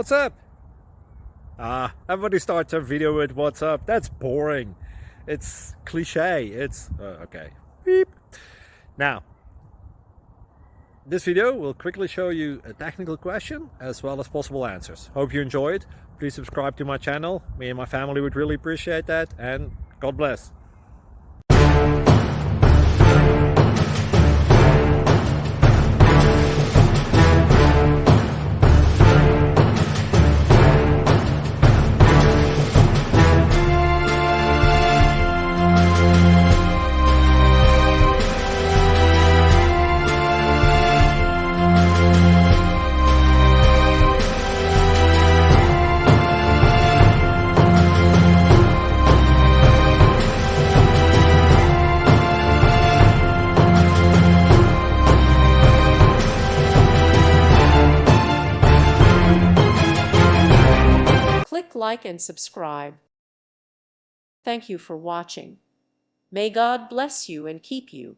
What's up? Everybody starts a video with what's up. That's boring. It's cliche. It's okay. Beep. Now, this video will quickly show you a technical question as well as possible answers. Hope you enjoyed. Please subscribe to my channel. Me and my family would really appreciate that, and God bless. Click like and subscribe. Thank you for watching. May God bless you and keep you.